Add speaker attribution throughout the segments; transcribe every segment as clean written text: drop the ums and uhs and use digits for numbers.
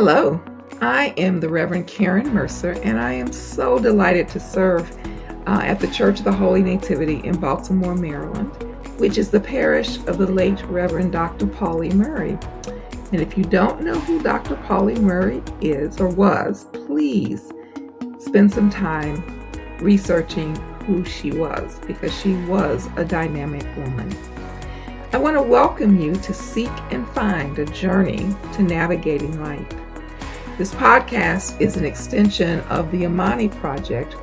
Speaker 1: Hello, I am the Reverend Karen Mercer, and I am so delighted to serve at the Church of the Holy Nativity in Baltimore, Maryland, which is the parish of the late Reverend Dr. Pauley Murray. And if you don't know who Dr. Pauley Murray is or was, please spend some time researching who she was, because she was a dynamic woman. I want to welcome you to Seek and Find, a journey to navigating life. This podcast is an extension of the Imani Project,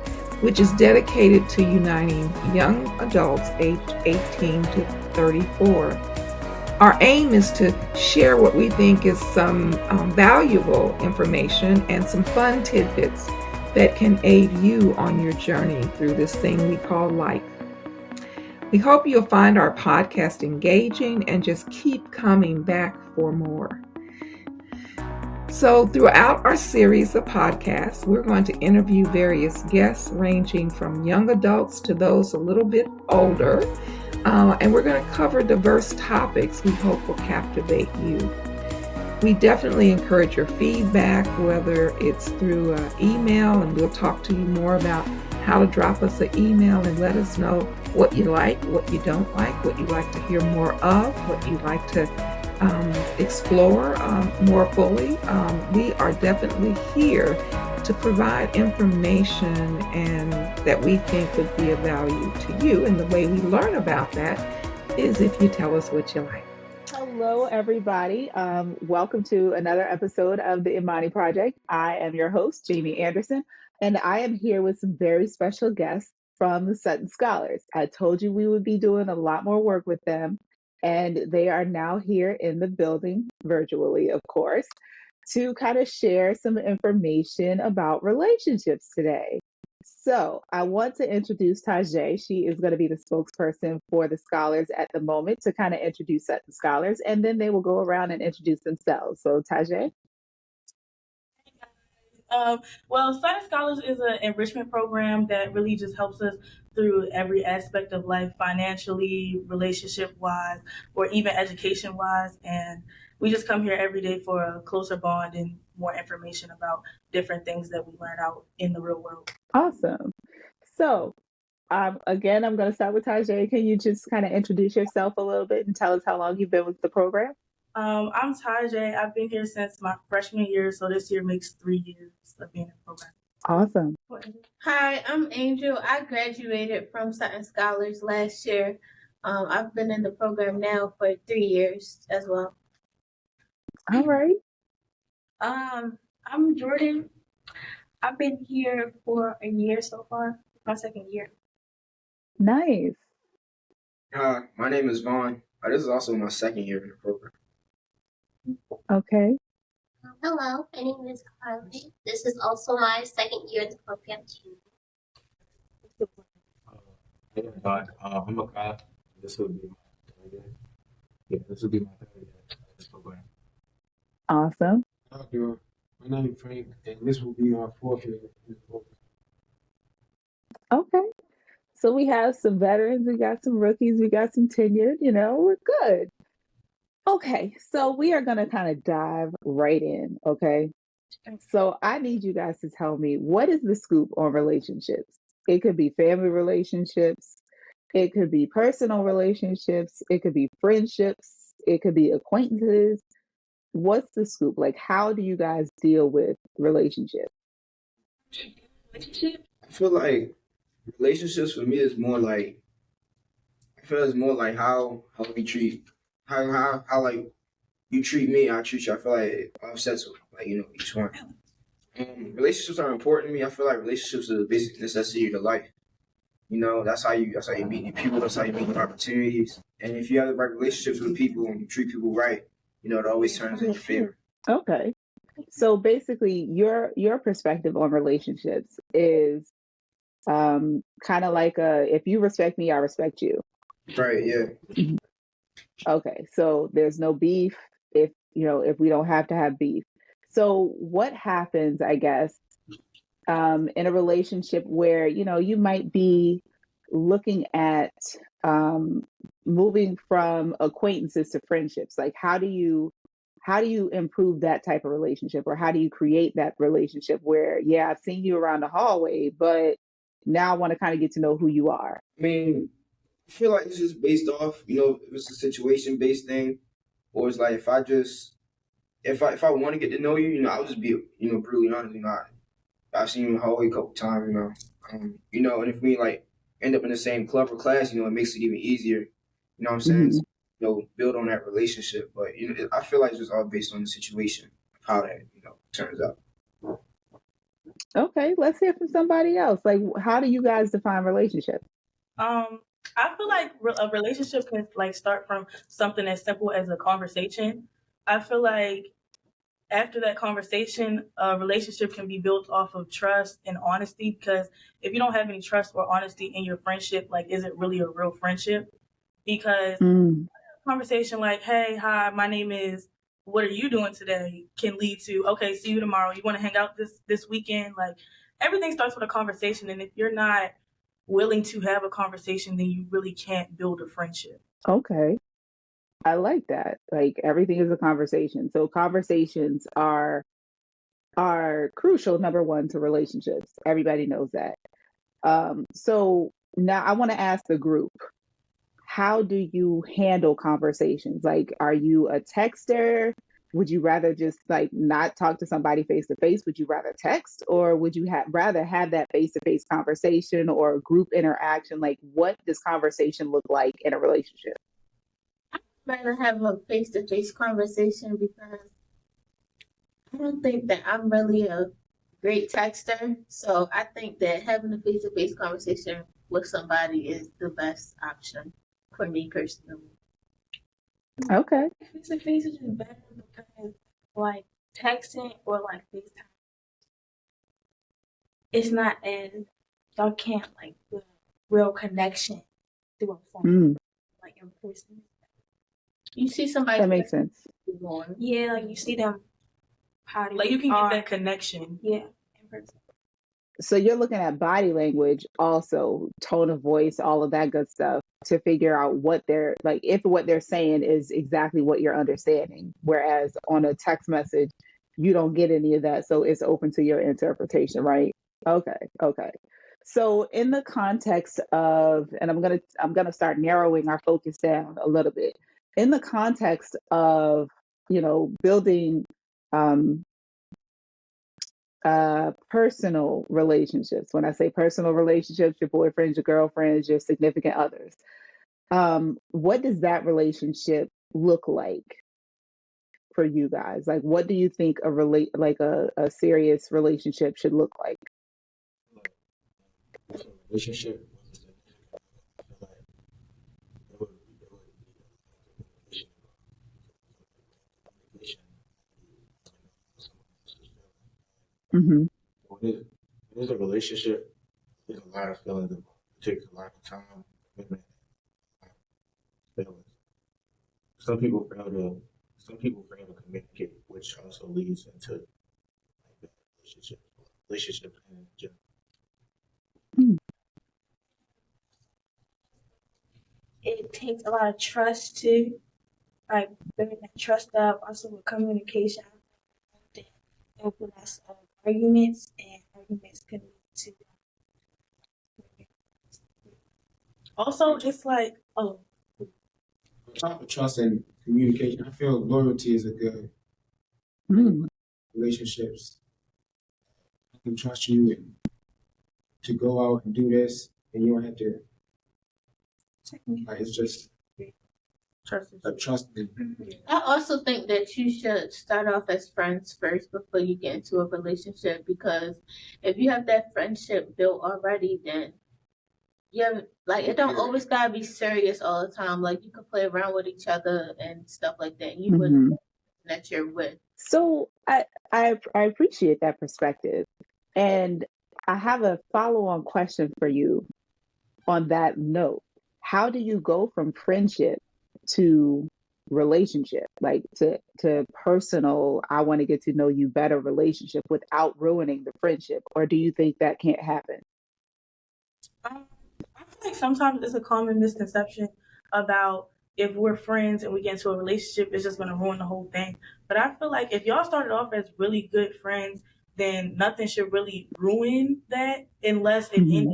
Speaker 1: which is dedicated to uniting young adults aged 18 to 34. Our aim is to share what we think is some valuable information and some fun tidbits that can aid you on your journey through this thing we call life. We hope you'll find our podcast engaging and just keep coming back for more. So throughout our series of podcasts, we're going to interview various guests ranging from young adults to those a little bit older. And we're going to cover diverse topics we hope will captivate you. We definitely encourage your feedback, whether it's through email, and we'll talk to you more about how to drop us an email and let us know what you like, what you don't like, what you'd like to hear more of, what you'd like to explore more fully. We are definitely here to provide information and that we think would be of value to you. And the way we learn about that is if you tell us what you like.
Speaker 2: Hello, everybody. Welcome to another episode of the Imani Project. I am your host, Jamie Anderson, and I am here with some very special guests from the Sutton Scholars. I told you we would be doing a lot more work with them, and they are now here in the building, virtually, of course, to kind of share some information about relationships today. So I want to introduce Tajay. She is going to be the spokesperson for the scholars at the moment to kind of introduce Sutton Scholars, and then they will go around and introduce themselves. So Tajay.
Speaker 3: Sutton Scholars is an enrichment program that really just helps us through every aspect of life, financially, relationship-wise, or even education-wise. And we just come here every day for a closer bond and more information about different things that we learn out in the real world.
Speaker 2: Awesome. So again, I'm going to start with Tajay. Can you just kind of introduce yourself a little bit and tell us how long you've been with the program?
Speaker 3: I'm Tajay. I've been here since my freshman year, so this year makes 3 years of being in the program.
Speaker 2: Awesome.
Speaker 4: Hi, I'm Angel. I graduated from Sutton Scholars last year. I've been in the program now for 3 years as well.
Speaker 2: All right.
Speaker 5: I'm Jordan. I've been here for a year so far, my second year.
Speaker 2: Nice.
Speaker 6: My name is Vaughn. This is also my second year in the program.
Speaker 2: Okay.
Speaker 7: Hello, my name is Carly. This is also my second year in the program too.
Speaker 8: I'm a cop. This will be my third year. Yeah, this will be my third year in this program.
Speaker 2: Awesome.
Speaker 8: My name is Frank, and this will be my fourth year in the program.
Speaker 2: Okay. So we have some veterans, we got some rookies, we got some tenured, we're good. Okay, so we are going to kind of dive right in, okay? So I need you guys to tell me, what is the scoop on relationships? It could be family relationships, it could be personal relationships, it could be friendships, it could be acquaintances. What's the scoop? Like, how do you guys deal with relationships?
Speaker 6: I feel like relationships for me is more like, how we treat, how like you treat me, I treat you. I feel like it offsets each one. Relationships are important to me. I feel like relationships are the basic necessity of life. That's how you meet new people. That's how you meet new opportunities. And if you have the right relationships with people and you treat people right, it always turns in your favor.
Speaker 2: Okay. So basically, your perspective on relationships is kind of like if you respect me, I respect you.
Speaker 6: Right. Yeah.
Speaker 2: Okay. So there's no beef if we don't have to have beef. So what happens, I guess, in a relationship where, you might be looking at moving from acquaintances to friendships? Like, how do you how do you improve that type of relationship, or how do you create that relationship where, yeah, I've seen you around the hallway, but now I want to kind of get to know who you are?
Speaker 6: I mean, I feel like it's just based off, if it's a situation based thing, or it's like if I want to get to know you, I'll just be, brutally honest. I've seen you in the hallway a couple times, and if we like end up in the same club or class, it makes it even easier. You know what I'm saying?
Speaker 2: Hmm.
Speaker 6: Build on that relationship. But I feel like it's just all based on the situation, how that turns out.
Speaker 2: Okay, let's hear from somebody else. Like, how do you guys define relationship?
Speaker 3: I feel like a relationship can like start from something as simple as a conversation. I feel like after that conversation, a relationship can be built off of trust and honesty. Because if you don't have any trust or honesty in your friendship, like, is it really a real friendship? Because
Speaker 2: Mm,
Speaker 3: a conversation like, "Hey, hi, my name is. What are you doing today?" can lead to, "Okay, see you tomorrow. You want to hang out this weekend?" Like, everything starts with a conversation, and if you're not willing to have a conversation, then you really can't build a friendship.
Speaker 2: okay. I like that. Like, everything is a conversation. So conversations are crucial, number one, to relationships. Everybody knows that. So now I want to ask the group, how do you handle conversations? Like, are you a texter? Would you rather just like not talk to somebody face to face? Would you rather text, or would you rather have that face to face conversation or group interaction? Like, what does conversation look like in a relationship?
Speaker 4: Rather have a face to face conversation because I don't think that I'm really a great texter. So I think that having a face to face conversation with somebody is the best option for me personally.
Speaker 2: Okay.
Speaker 5: Face to face is just better because like texting or like FaceTime, it's not as y'all can't like the real connection through a phone,
Speaker 2: Mm,
Speaker 5: like in person.
Speaker 4: You see somebody
Speaker 2: that makes sense.
Speaker 4: going.
Speaker 5: Yeah, like you see them how
Speaker 3: Like, you can get that connection.
Speaker 5: yeah, in person.
Speaker 2: So you're looking at body language, also tone of voice, all of that good stuff to figure out what they're like, if what they're saying is exactly what you're understanding. Whereas on a text message, you don't get any of that. So it's open to your interpretation, right? Okay. Okay. So in the context of, and I'm gonna start narrowing our focus down a little bit. In the context of, building um, personal relationships. When I say personal relationships, your boyfriends, your girlfriends, your significant others. What does that relationship look like for you guys? Like, what do you think a serious relationship should look like?
Speaker 8: So relationship, I feel like it would be communication.
Speaker 2: Hmm.
Speaker 8: When it's a relationship, there's a lot of feelings involved. It takes a lot of time, commitment, and feelings. Some people fail to some people fail to communicate, which also leads into like bad relationships in general.
Speaker 5: It takes a lot of trust too, like building that trust up. Also with communication, that there will be lots of arguments, and arguments can lead to
Speaker 3: Also, just like, oh,
Speaker 6: On top of trust and communication, I feel loyalty is a good
Speaker 2: Mm.
Speaker 6: relationships. I can trust you to go out and do this, and you don't have to. Like, it's just
Speaker 3: trust is
Speaker 6: a trust.
Speaker 4: I also think that you should start off as friends first before you get into a relationship because if you have that friendship built already, then you have like it don't always gotta be serious all the time. Like you can play around with each other and stuff like that. You would
Speaker 2: Hmm.
Speaker 4: that you're with.
Speaker 2: So I appreciate that perspective, and I have a follow on question for you on that note. How do you go from friendship to relationship, like to personal, I want to get to know you better relationship without ruining the friendship? Or do you think that can't happen?
Speaker 3: um, I feel like sometimes it's a common misconception about if we're friends and we get into a relationship, it's just going to ruin the whole thing. But I feel like if y'all started off as really good friends, then nothing should really ruin that unless it ended
Speaker 2: Hmm.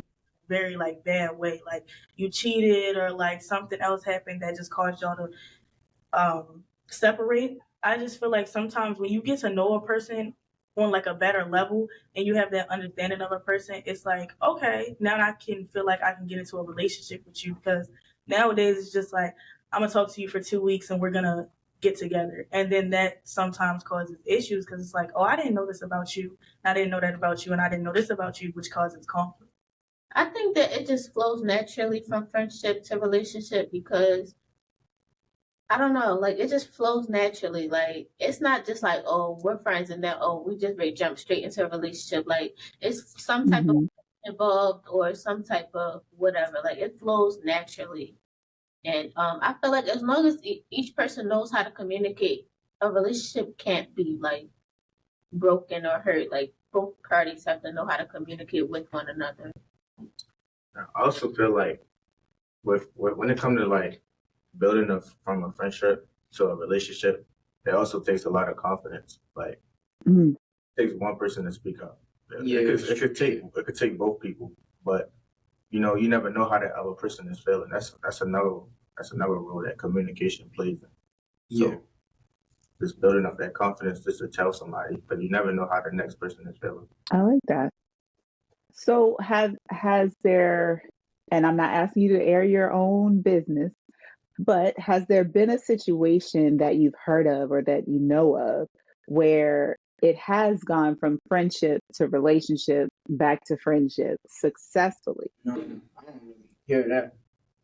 Speaker 3: very like bad way, like you cheated or like something else happened that just caused y'all to separate. I just feel like sometimes when you get to know a person on like a better level and you have that understanding of a person, it's like, okay, now I can feel like I can get into a relationship with you, because nowadays it's just like, I'm gonna talk to you for 2 weeks and we're gonna get together. And then that sometimes causes issues because it's like, oh, I didn't know this about you. I didn't know that about you. And I didn't know this about you, which causes conflict.
Speaker 4: I think that it just flows naturally from friendship to relationship because I don't know, like it just flows naturally. Like it's not just like, oh, we're friends and then we just ready to jump straight into a relationship. Like it's some type of
Speaker 2: Hmm.
Speaker 4: involved or some type of whatever. Like it flows naturally. And I feel like as long as each person knows how to communicate, a relationship can't be like broken or hurt. Like both parties have to know how to communicate with one another.
Speaker 8: I also feel like with when it comes to like building from a friendship to a relationship, it also takes a lot of confidence. Like
Speaker 2: Hmm.
Speaker 8: it takes one person to speak up.
Speaker 6: Yeah,
Speaker 8: It could take both people, but you never know how that other person is feeling. That's another role that communication plays in. So
Speaker 6: yeah.
Speaker 8: just building up that confidence just to tell somebody, but you never know how the next person is feeling.
Speaker 2: I like that. So has there, and I'm not asking you to air your own business, but has there been a situation that you've heard of or that you know of where it has gone from friendship to relationship back to friendship successfully?
Speaker 6: No, I don't really hear that.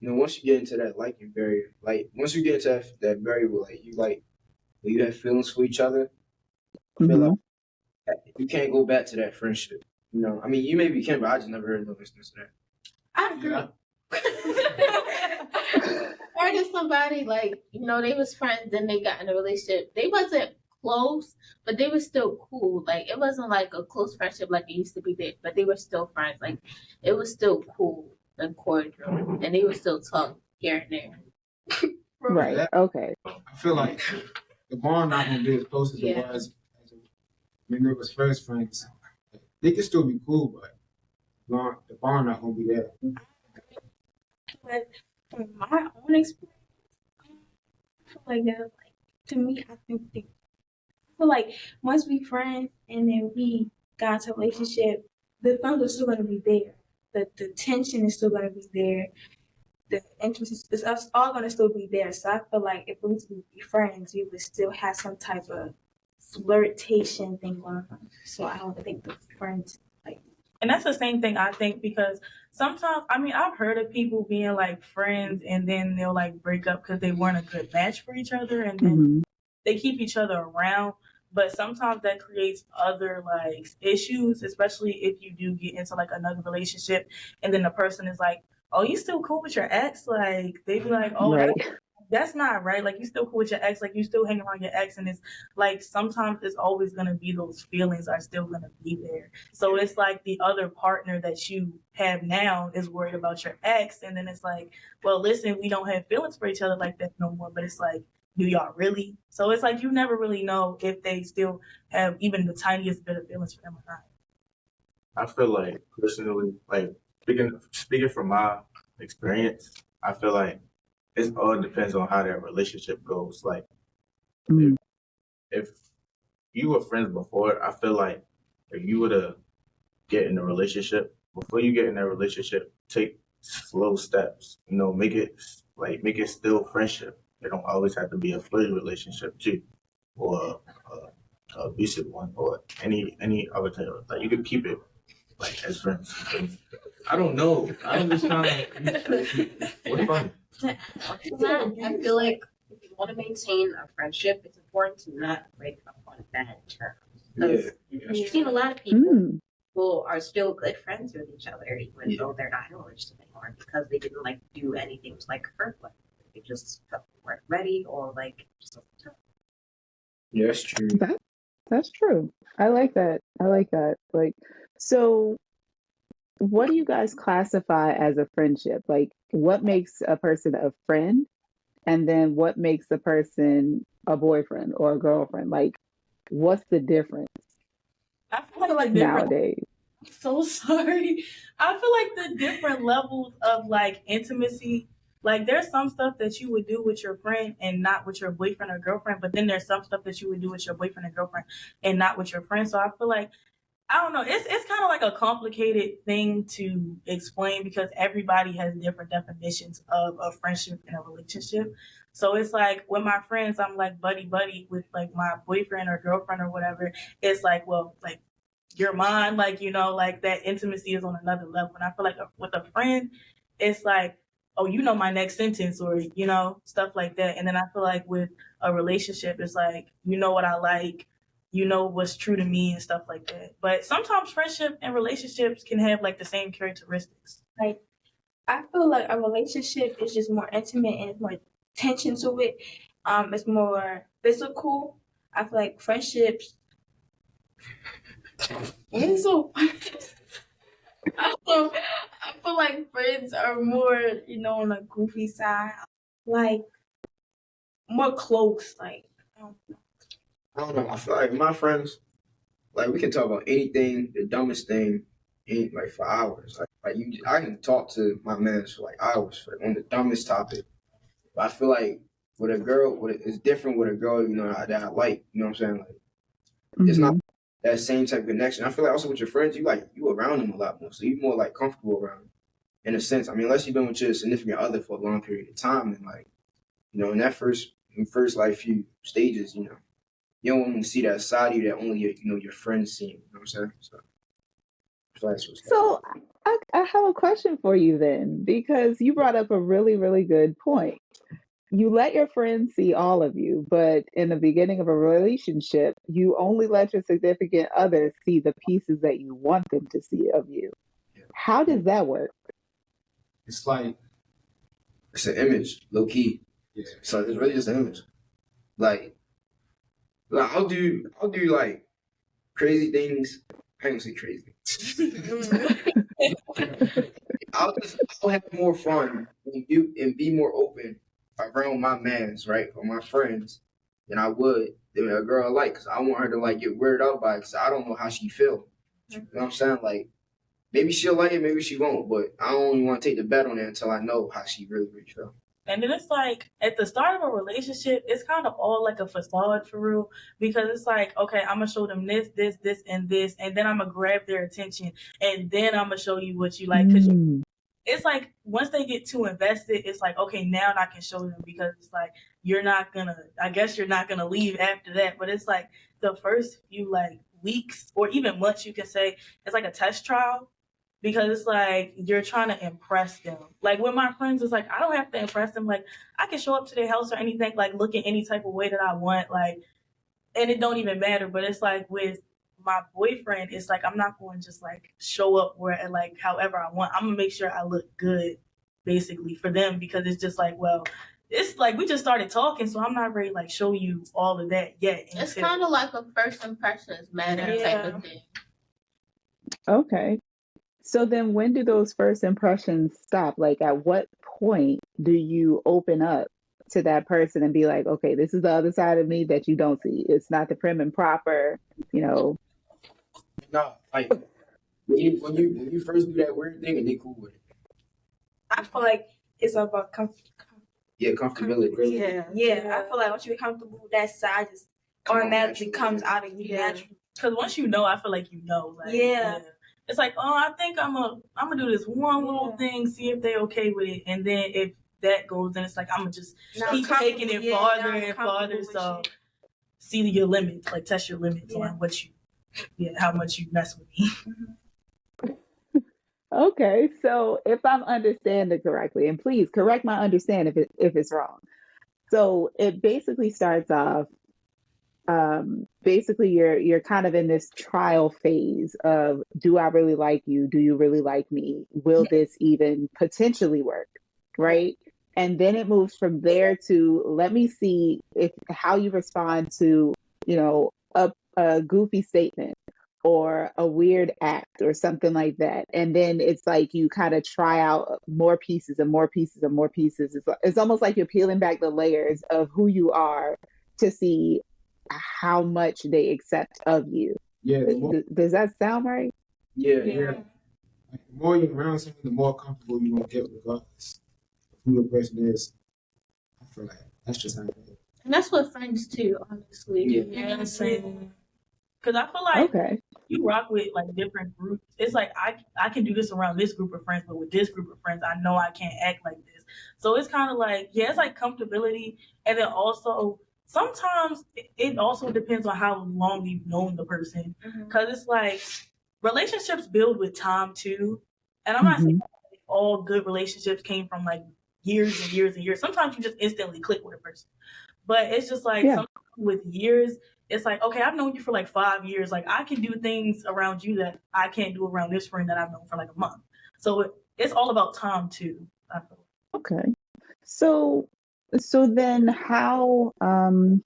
Speaker 6: Once you get into that liking barrier, like once you get into that barrier where you have feelings for each other, I feel like
Speaker 2: Hmm.
Speaker 6: you can't go back to that friendship. I mean, you maybe can, but I just never heard no instance of that.
Speaker 4: I've heard of somebody like they was friends, then they got in a relationship. They wasn't close, but they were still cool. Like it wasn't like a close friendship like it used to be there, but they were still friends. Like it was still cool and cordial, and they would still talk here and there.
Speaker 2: Right. Okay.
Speaker 9: I feel like the bond not gonna be as close as it was when they was first friends. They can still be cool, but the bond not gonna be there.
Speaker 5: But from my own experience, I feel like that, like to me, I feel like once we friends and then we got into a relationship, the feelings are still gonna be there. The tension is still gonna be there. The interest is us all gonna still be there. So I feel like if we was to be friends, we would still have some type of flirtation thing going on. So I don't think the friends like.
Speaker 3: And that's the same thing I think, because sometimes, I mean, I've heard of people being like friends and then they'll like break up because they weren't a good match for each other, and then
Speaker 2: Hmm.
Speaker 3: they keep each other around. But sometimes that creates other like issues, especially if you do get into like another relationship and then the person is like, oh, you still cool with your ex? Like they be like, oh,
Speaker 2: Right.
Speaker 3: that's not right. Like you still cool with your ex, like you still hang around your ex, and it's like sometimes it's always gonna be, those feelings are still gonna be there. So it's like the other partner that you have now is worried about your ex, and then it's like, well, listen, we don't have feelings for each other like that no more. But it's like, do y'all really? So it's like you never really know if they still have even the tiniest bit of feelings for them or not.
Speaker 8: I feel like personally, like speaking from my experience, I feel like it all depends on how that relationship goes. Like if
Speaker 2: Mm.
Speaker 8: if you were friends before, I feel like if you were to get in a relationship, before you get in that relationship, take slow steps. Make it still friendship. It don't always have to be a flirty relationship too, or a abusive one, or any other type of, like you could keep it like as friends. I don't know. I'm just trying to. What fun.
Speaker 10: I feel like if you want to maintain a friendship, it's important to not break up on bad terms. Because you've seen a lot of people
Speaker 2: Mm.
Speaker 10: who are still good friends with each other, even though they're not in a relationship anymore, because they didn't like do anything to like hurt one. They just weren't ready, or like just
Speaker 6: Yeah, that's true.
Speaker 2: That's true. I like that. I like that. Like, so what do you guys classify as a friendship? Like, what makes a person a friend? and then what makes a person a boyfriend or a girlfriend? Like, what's the difference
Speaker 3: I feel like different.
Speaker 2: nowadays?
Speaker 3: So sorry. I feel like the different levels of like intimacy, like there's some stuff that you would do with your friend and not with your boyfriend or girlfriend, but then there's some stuff that you would do with your boyfriend and girlfriend and not with your friend. So I feel like I don't know. It's kind of like a complicated thing to explain because everybody has different definitions of a friendship and a relationship. So it's like with my friends, I'm like buddy buddy with like my boyfriend or girlfriend or whatever. It's like, well, like you're mine, like like that intimacy is on another level. And I feel like with a friend, it's like, oh, my next sentence or stuff like that. And then I feel like with a relationship, it's like what I like, what's true to me and stuff like that. But sometimes friendship and relationships can have like the same characteristics.
Speaker 5: Like, I feel like a relationship is just more intimate and it's more tension to it. It's more physical. I feel like friendships. It's so. I feel like friends are more, on the goofy side, like more close. Like, I don't know.
Speaker 6: I don't know. I feel like my friends, like we can talk about anything, the dumbest thing, like for hours. I can talk to my man for like hours on the dumbest topic. But I feel like with a girl, it's different with a girl, that I like. You know what I'm saying? Like it's not that same type of connection. I feel like also with your friends, you around them a lot more, so you're more like comfortable around them in a sense. I mean, unless you've been with your significant other for a long period of time, and like in that first like few stages, you don't want to see that side of you that only your friends see. You know what I'm saying? So that's what's
Speaker 2: So I have a question for you then, because you brought up a really, really good point. You let your friends see all of you, but in the beginning of a relationship, you only let your significant other see the pieces that you want them to see of you. How does that work?
Speaker 9: It's like
Speaker 6: it's an image, low key.
Speaker 9: yeah.
Speaker 6: So it's really just an image. Like I'll do like crazy things. I ain't gonna say crazy. I'll have more fun and be more open around my mans, right, or my friends than I would than a girl I like, because I want her to like get weirded out by it, because I don't know how she feel. You know what I'm saying? Like maybe she'll like it, maybe she won't, but I don't even want to take the bet on it until I know how she really feel.
Speaker 3: And then it's like at the start of a relationship, it's kind of all like a facade for real, because it's like, okay, I'm gonna show them this, and this, and then I'm gonna grab their attention, and then I'm gonna show you what you like. Because it's like once they get too invested, it's like, okay, now I can show them, because it's like I guess you're not gonna leave after that. But it's like the first few like weeks or even months, you can say it's like a test trial. Because it's like you're trying to impress them. Like with my friends, it's like I don't have to impress them. Like I can show up to their house or anything, like look in any type of way that I want, like, and it don't even matter. But it's like with my boyfriend, it's like I'm not going to just like show up where like however I want. I'm gonna make sure I look good, basically, for them, because it's just like, well, it's like we just started talking, so I'm not ready to like show you all of that yet.
Speaker 4: It's kind of like a first impressions matter type of thing.
Speaker 2: Okay. So then when do those first impressions stop? Like at what point do you open up to that person and be like, okay, this is the other side of me that you don't see. It's not the prim and proper,
Speaker 6: No, like when you first do that weird thing and they cool with it.
Speaker 5: I feel like it's about
Speaker 6: comfortability.
Speaker 5: Yeah. I feel like once you're comfortable, that side just automatically comes out of you naturally.
Speaker 3: Because once you know, I feel like like, it's like, oh, I think I'm gonna do this one little thing, see if they're okay with it, and then if that goes, then it's like I'm gonna just keep taking it farther and farther. So see your limits, like test your limits on how much you mess with me.
Speaker 2: Okay, so if I'm understanding correctly, and please correct my understanding if it's wrong. So it basically starts off. Basically, you're kind of in this trial phase of, do I really like you? Do you really like me? Will this even potentially work? Right? And then it moves from there to, let me see how you respond to, a goofy statement, or a weird act or something like that. And then it's like you kind of try out more pieces and more pieces and more pieces. It's almost like you're peeling back the layers of who you are to see how much they accept of you.
Speaker 9: Yeah, the more,
Speaker 2: Does that sound right?
Speaker 6: Yeah.
Speaker 9: yeah, like, the more you're around someone, the more comfortable you're gonna get regardless of who the person is. I feel like that's just how it is.
Speaker 4: And that's what friends too, honestly.
Speaker 3: Yeah, same. Because I feel like
Speaker 2: Okay.
Speaker 3: you rock with like different groups. It's like I can do this around this group of friends, but with this group of friends, I know I can't act like this. So it's kind of like, yeah, it's like comfortability, and then also sometimes it also depends on how long you've known the person. Because it's like relationships build with time too, and I'm not saying all good relationships came from like years and years and years. Sometimes you just instantly click with a person, but it's just like
Speaker 2: Yeah.
Speaker 3: sometimes with years it's like, okay, I've known you for like 5 years. Like I can do things around you that I can't do around this friend that I've known for like a month. So it's all about time too, I feel.
Speaker 2: Okay. So then how and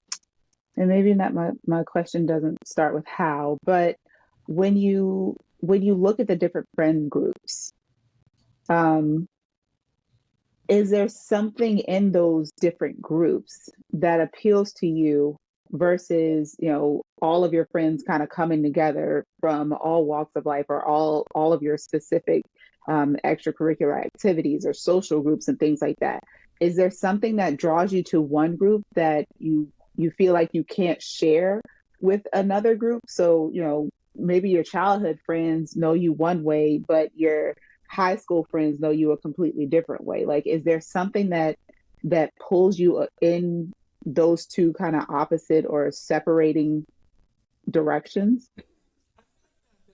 Speaker 2: maybe not my question doesn't start with how, but when you look at the different friend groups, um is there something in those different groups that appeals to you versus, all of your friends kind of coming together from all walks of life, or all of your specific extracurricular activities or social groups and things like that? Is there something that draws you to one group that you feel like you can't share with another group? So, maybe your childhood friends know you one way, but your high school friends know you a completely different way. Like, is there something that pulls you in those two kind of opposite or separating directions?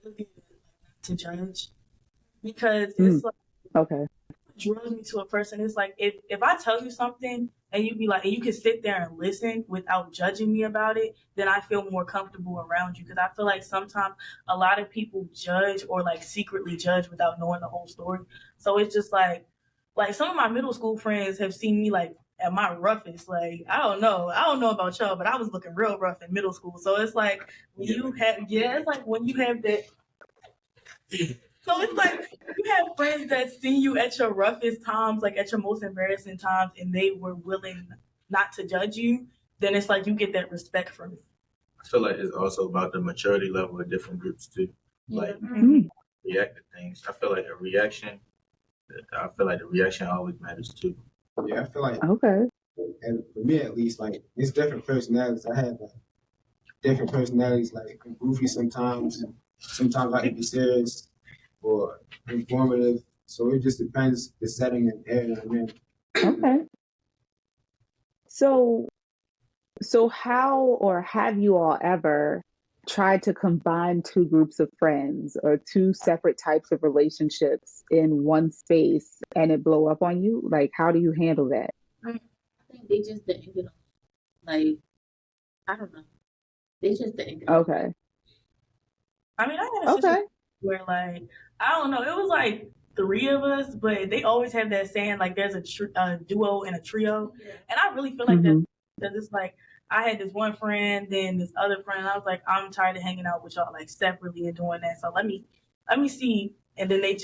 Speaker 3: Ability to judge, because it's like
Speaker 2: Okay.
Speaker 3: draws me to a person. It's like if I tell you something and you be like, and you can sit there and listen without judging me about it, then I feel more comfortable around you. Because I feel like sometimes a lot of people judge or like secretly judge without knowing the whole story. So it's just like some of my middle school friends have seen me like at my roughest. Like I don't know about y'all, but I was looking real rough in middle school. So it's like when you have, it's like when you have that. So it's like you have friends that see you at your roughest times, like at your most embarrassing times, and they were willing not to judge you. Then it's like you get that respect from it.
Speaker 8: I feel like it's also about the maturity level of different groups too. Like
Speaker 2: Mm.
Speaker 8: react to things. I feel like the reaction always matters too.
Speaker 9: Yeah, I feel like,
Speaker 2: Okay.
Speaker 9: and for me at least, like it's different personalities. I have like different personalities. Like I'm goofy sometimes, and sometimes I can be serious or informative. So it just depends the setting and area I'm in.
Speaker 2: Okay. So how or have you all ever tried to combine two groups of friends or two separate types of relationships in one space and it blow up on you? Like, how do you handle that?
Speaker 4: I think they just didn't get on. Like, I don't know. They just didn't get on.
Speaker 2: Okay.
Speaker 3: I mean, I had a
Speaker 2: Okay.
Speaker 3: situation where like I don't know, it was like three of us, but they always have that saying like there's a duo and a trio, and I really feel like that
Speaker 2: Mhm.
Speaker 3: because it's like I had this one friend, then this other friend. And I was like, I'm tired of hanging out with y'all like separately and doing that. So let me see. And then they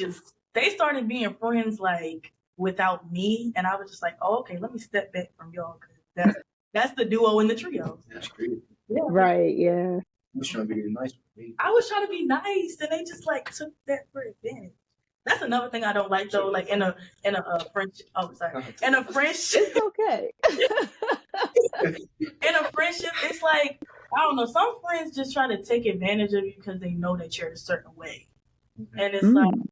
Speaker 3: started being friends like without me, and I was just like, oh, okay, let me step back from y'all because that's the duo and the trio.
Speaker 6: That's crazy.
Speaker 3: Yeah,
Speaker 2: Right, yeah.
Speaker 6: I'm just trying to be nice with me.
Speaker 3: I was trying to be nice, and they just like took that for advantage. That's another thing I don't like though. Like in a friendship. Oh, sorry. In a friendship,
Speaker 2: It's okay.
Speaker 3: in a friendship, it's like I don't know. Some friends just try to take advantage of you because they know that you're a certain way, and it's like
Speaker 2: Mm.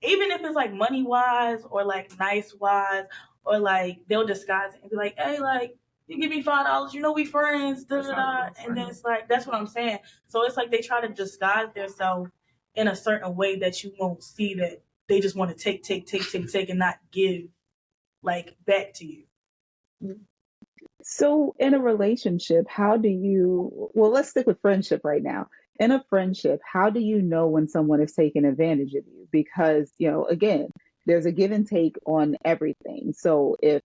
Speaker 3: even if it's like money wise or like nice wise or like they'll disguise it and be like, hey, like you give me $5, you know we friends, da da da. And then it's like that's what I'm saying. So it's like they try to disguise themselves in a certain way that you won't see that they just want to take and not give like back to you.
Speaker 2: So in a relationship, well, let's stick with friendship right now. In a friendship, how do you know when someone is taking advantage of you? Because, again, there's a give and take on everything. So if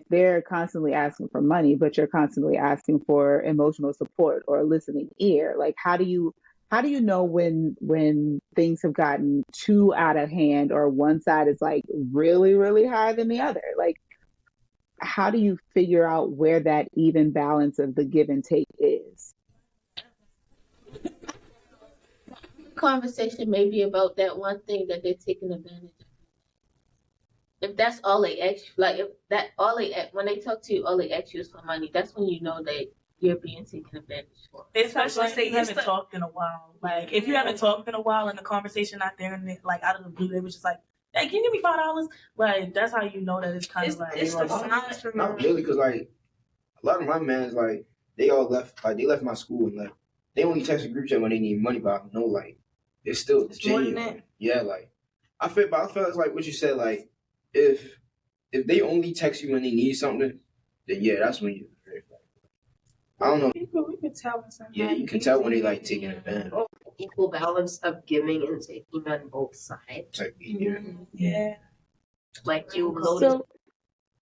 Speaker 2: they're constantly asking for money, but you're constantly asking for emotional support or a listening ear, like how do you know when things have gotten too out of hand or one side is like really, really higher than the other? Like, how do you figure out where that even balance of the give and take is?
Speaker 4: Conversation may be about that one thing that they're taking advantage of. If that's all they ask you, like if that all they when they talk to you, all they ask you is for money, that's when you know that you're being taken advantage for.
Speaker 3: Especially if you haven't talked in a while. Like if you haven't talked in a while and the conversation not there and like out of the blue, they was just like, "Hey, can you give me $5?" Like that's how you know that it's kind of like
Speaker 5: it's the signs for me.
Speaker 6: Not really, because like a lot of my mans, like they all left, like they left my school and like they only text a group chat when they need money, but I know like it's still genuine. Yeah, like I feel it's like what you said, like if they only text you when they need something, then yeah, that's when you. I don't know.
Speaker 5: We can tell when somebody.
Speaker 6: Yeah, you can tell when they like taking advantage.
Speaker 10: Equal balance of giving and taking on both sides.
Speaker 6: Like, yeah.
Speaker 5: Yeah.
Speaker 10: Like you notice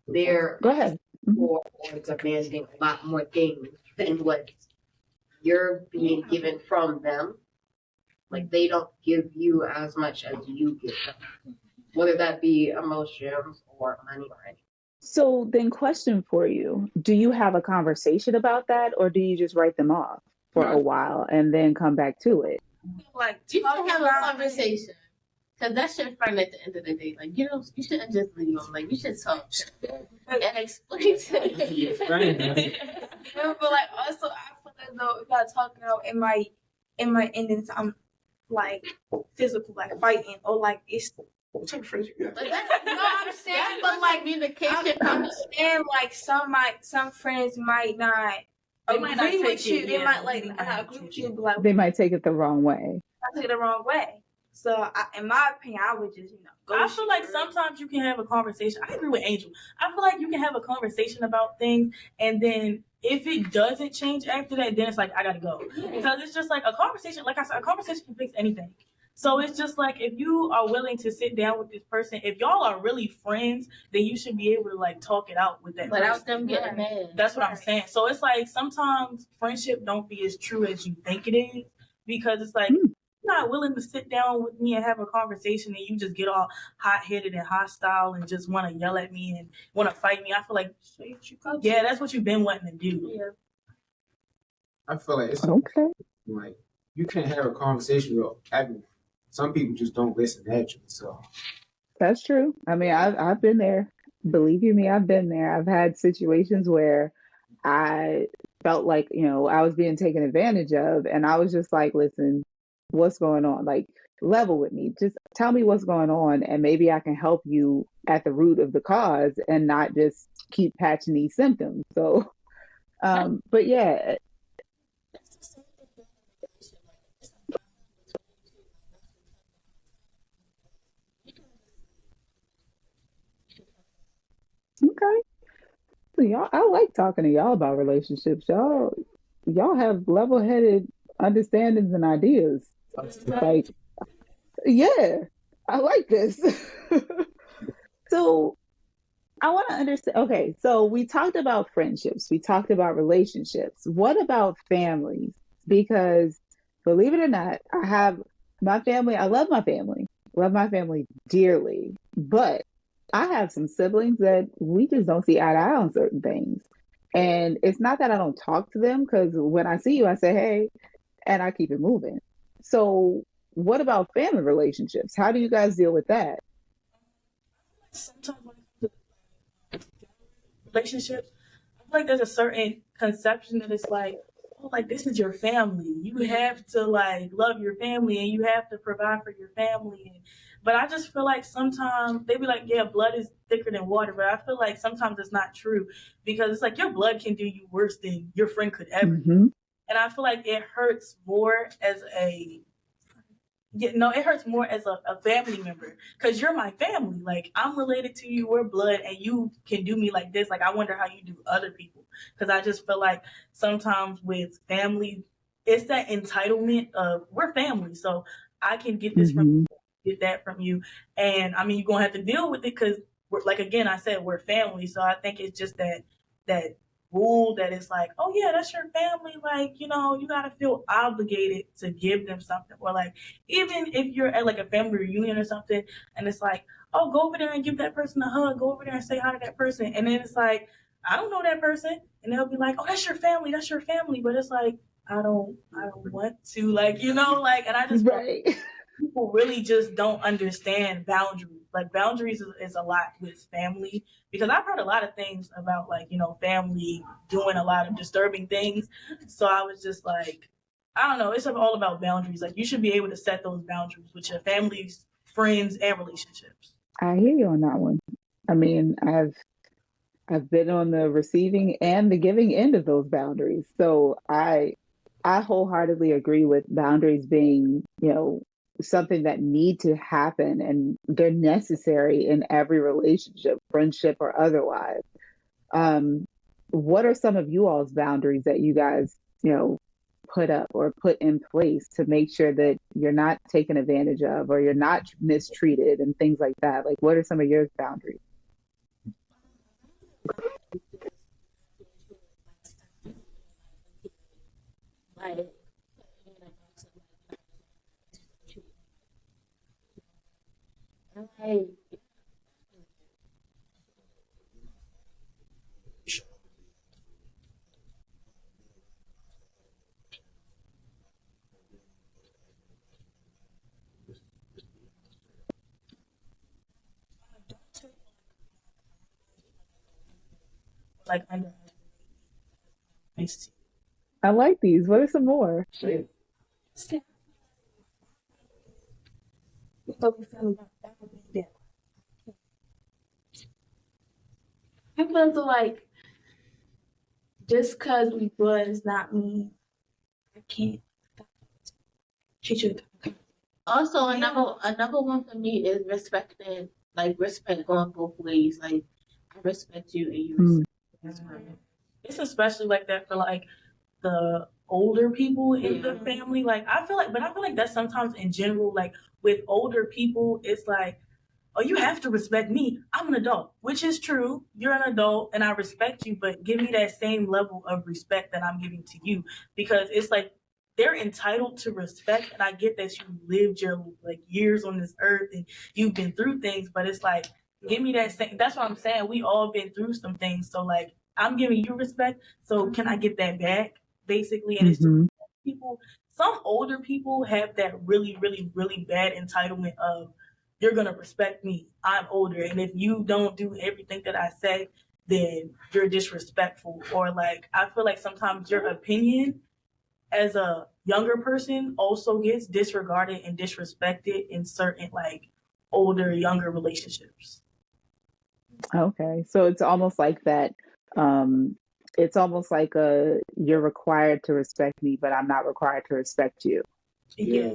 Speaker 10: they're
Speaker 2: Go ahead.
Speaker 10: or demanding a lot more things than what you're being given from them. Like they don't give you as much as you give them, whether that be emotions or money or anything.
Speaker 2: So then question for you, do you have a conversation about that or do you just write them off for a while and then come back to it?
Speaker 5: Like
Speaker 4: You should have a conversation. Cause that's your friend at the end of the day. Like you shouldn't just leave them. Like you should talk and explain to them.
Speaker 5: But like also I feel as though if I talk out in my endings, I'm like physical, like fighting or like it's what type of phrase you got?
Speaker 4: But that's, you know what I'm saying? But like communication.
Speaker 5: I understand like some friends might not agree with you. They might like not agree with you, but like
Speaker 2: They might take it the wrong way.
Speaker 5: I take it the wrong way. So, in my opinion, I would just, go.
Speaker 3: I feel like sometimes you can have a conversation. I agree with Angel. I feel like you can have a conversation about things, and then if it doesn't change after that, then it's like, I gotta go. Because it's just like a conversation, like I said, a conversation can fix anything. So it's just like, if you are willing to sit down with this person, if y'all are really friends, then you should be able to like talk it out with that
Speaker 4: without
Speaker 3: person.
Speaker 4: them getting mad.
Speaker 3: That's what I'm saying. So it's like, sometimes friendship don't be as true as you think it is, because it's like, you're not willing to sit down with me and have a conversation and you just get all hot-headed and hostile and just want to yell at me and want to fight me. I feel like, yeah, that's what you've been wanting to do.
Speaker 5: Yeah.
Speaker 9: I feel like it's
Speaker 2: Okay.
Speaker 9: like you can't have a conversation with everyone. Some people just don't listen naturally. So
Speaker 2: That's true. I mean, I've been there. Believe you me, I've been there. I've had situations where I felt like, I was being taken advantage of, and I was just like, listen, what's going on? Like, level with me. Just tell me what's going on, and maybe I can help you at the root of the cause and not just keep patching these symptoms. So, but yeah. Okay. So y'all, I like talking to y'all about relationships. Y'all have level-headed understandings and ideas. Like, yeah, I like this. So I want to understand. Okay, so we talked about friendships, we talked about relationships. What about families? Because believe it or not, I have my family. I love my family dearly, but I have some siblings that we just don't see eye to eye on certain things. And it's not that I don't talk to them, because when I see you, I say, hey, and I keep it moving. So, what about family relationships? How do you guys deal with that?
Speaker 3: Sometimes when it comes to relationships, I feel like there's a certain conception that it's like, oh, like this is your family. You have to like love your family and you have to provide for your family. But I just feel like sometimes they be like, yeah, blood is thicker than water. But I feel like sometimes it's not true, because it's like your blood can do you worse than your friend could ever.
Speaker 2: Mm-hmm.
Speaker 3: And I feel like it hurts more as it hurts more as a family member, because you're my family. Like, I'm related to you, we're blood, and you can do me like this. Like, I wonder how you do other people, because I just feel like sometimes with family, it's that entitlement of we're family, so I can get this from you, get that from you. And I mean, you're going to have to deal with it, because, like, again, I said we're family. So I think it's just that rule that it's like, oh yeah, that's your family. Like, you gotta feel obligated to give them something. Or like, even if you're at like a family reunion or something, and it's like, oh, go over there and give that person a hug. Go over there and say hi to that person. And then it's like, I don't know that person, and they'll be like, oh, that's your family. That's your family. But it's like, I don't want to, like, like, and I just
Speaker 2: Right.
Speaker 3: people really just don't understand boundaries. Like boundaries is a lot with family, because I've heard a lot of things about like, family doing a lot of disturbing things. So I was just like, I don't know, it's all about boundaries. Like you should be able to set those boundaries with your families, friends, and relationships.
Speaker 2: I hear you on that one. I mean, I've been on the receiving and the giving end of those boundaries. So I wholeheartedly agree with boundaries being, something that need to happen, and they're necessary in every relationship, friendship or otherwise. Um, what are some of you all's boundaries that you guys, put up or put in place to make sure that you're not taken advantage of or you're not mistreated and things like that? Like, what are some of your boundaries?
Speaker 4: Like, like,
Speaker 3: Like under
Speaker 2: I like these. What are some more?
Speaker 5: I feel like just because we blood does not mean I can't treat you.
Speaker 4: also another one for me is respecting, like respect going both ways. Like I respect you and you respect me.
Speaker 3: It's especially like that for like the older people in the family. Like I feel like that sometimes in general, like with older people, it's like, oh, you have to respect me. I'm an adult, which is true. You're an adult and I respect you, but give me that same level of respect that I'm giving to you, because it's like they're entitled to respect. And I get that you lived your like years on this earth and you've been through things, but it's like, give me that same, that's what I'm saying. We all been through some things. So like, I'm giving you respect. So can I get that back? Basically. And it's just
Speaker 2: Mm-hmm.
Speaker 3: people, some older people have that really, really, really bad entitlement of, you're gonna respect me. I'm older, and if you don't do everything that I say, then you're disrespectful. Or like, I feel like sometimes your opinion as a younger person also gets disregarded and disrespected in certain like older, younger relationships.
Speaker 2: Okay. So it's almost like that. Um, it's almost like you're required to respect me, but I'm not required to respect you.
Speaker 3: Yeah.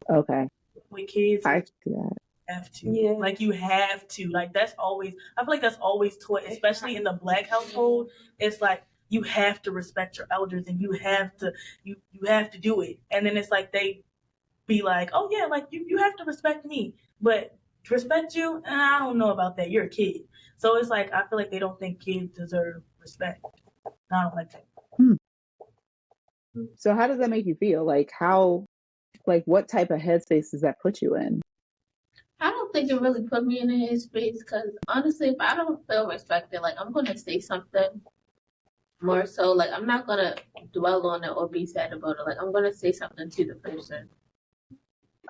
Speaker 2: Okay.
Speaker 3: With kids,
Speaker 2: I see that.
Speaker 3: have to. Yeah. Like you have to. Like that's always, I feel like that's always taught, especially in the Black household. It's like you have to respect your elders and you have to you have to do it. And then it's like they be like, oh yeah, like you have to respect me. But respect you, I don't know about that. You're a kid. So it's like I feel like they don't think kids deserve respect. I don't like that.
Speaker 2: So how does that make you feel? Like what type of headspace does that put you in?
Speaker 4: I don't think it really put me in a headspace because honestly, if I don't feel respected, like I'm gonna say something more so. Like I'm not gonna dwell on it or be sad about it. Like I'm gonna say something to the person.